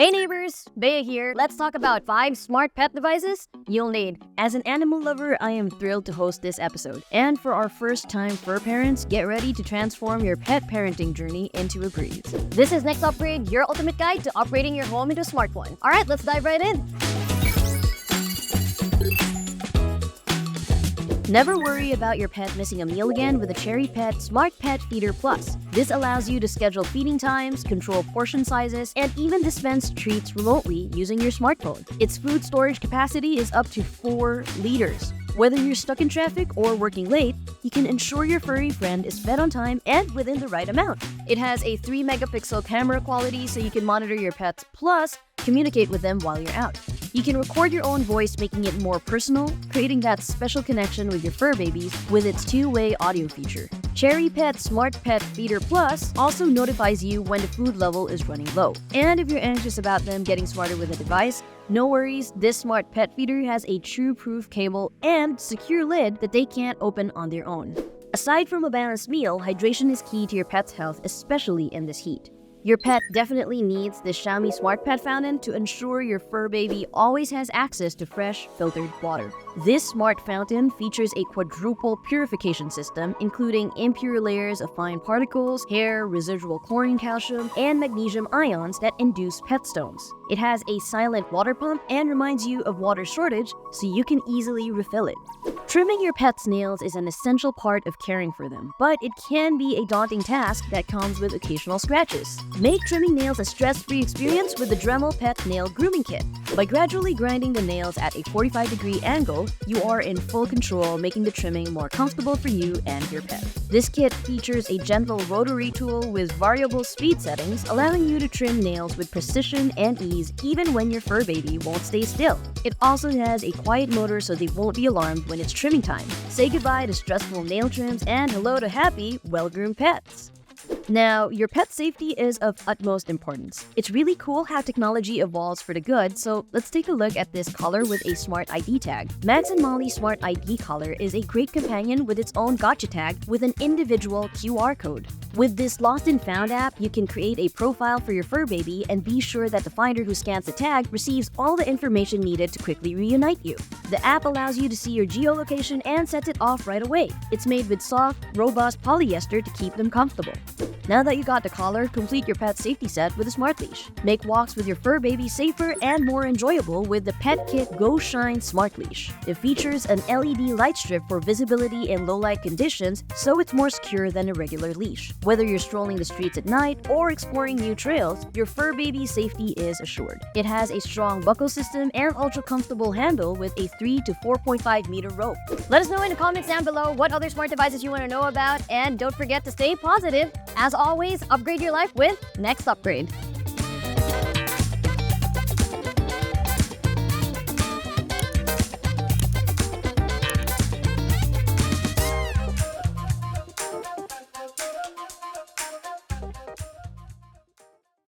Hey neighbors, Bea here. Let's talk about 5 smart pet devices you'll need. As an animal lover, I am thrilled to host this episode. And for our first time fur parents, get ready to transform your pet parenting journey into a breeze. This is Next Upgrade, your ultimate guide to upgrading your home into a smart one. Alright, let's dive right in. Never worry about your pet missing a meal again with the Cherry Pet Smart Pet Feeder Plus. This allows you to schedule feeding times, control portion sizes, and even dispense treats remotely using your smartphone. Its food storage capacity is up to 4 liters. Whether you're stuck in traffic or working late, you can ensure your furry friend is fed on time and within the right amount. It has a 3-megapixel camera quality so you can monitor your pets, plus communicate with them while you're out. You can record your own voice, making it more personal, creating that special connection with your fur babies with its 2-way audio feature. Cherry Pet Smart Pet Feeder Plus also notifies you when the food level is running low. And if you're anxious about them getting smarter with the device, no worries, this smart pet feeder has a true-proof cable and secure lid that they can't open on their own. Aside from a balanced meal, hydration is key to your pet's health, especially in this heat. Your pet definitely needs the Xiaomi Smart Pet Fountain to ensure your fur baby always has access to fresh, filtered water. This smart fountain features a quadruple purification system, including impure layers of fine particles, hair, residual chlorine, calcium, and magnesium ions that induce pet stones. It has a silent water pump and reminds you of water shortage so you can easily refill it. Trimming your pet's nails is an essential part of caring for them, but it can be a daunting task that comes with occasional scratches. Make trimming nails a stress-free experience with the Dremel Pet Nail Grooming Kit. By gradually grinding the nails at a 45-degree angle, you are in full control, making the trimming more comfortable for you and your pet. This kit features a gentle rotary tool with variable speed settings, allowing you to trim nails with precision and ease even when your fur baby won't stay still. It also has a quiet motor so they won't be alarmed when it's trimming time. Say goodbye to stressful nail trims and hello to happy, well-groomed pets. Now, your pet safety is of utmost importance. It's really cool how technology evolves for the good, so let's take a look at this collar with a smart ID tag. Max and Molly Smart ID collar is a great companion with its own gotcha tag with an individual QR code. With this Lost and Found app, you can create a profile for your fur baby and be sure that the finder who scans the tag receives all the information needed to quickly reunite you. The app allows you to see your geolocation and sets it off right away. It's made with soft, robust polyester to keep them comfortable. Now that you got the collar, complete your pet safety set with a smart leash. Make walks with your fur baby safer and more enjoyable with the Pet Kit Go Shine Smart Leash. It features an LED light strip for visibility in low-light conditions, so it's more secure than a regular leash. Whether you're strolling the streets at night or exploring new trails, your fur baby's safety is assured. It has a strong buckle system and ultra-comfortable handle with a 3 to 4.5 meter rope. Let us know in the comments down below what other smart devices you want to know about, and don't forget to stay positive. As always, upgrade your life with Next Upgrade.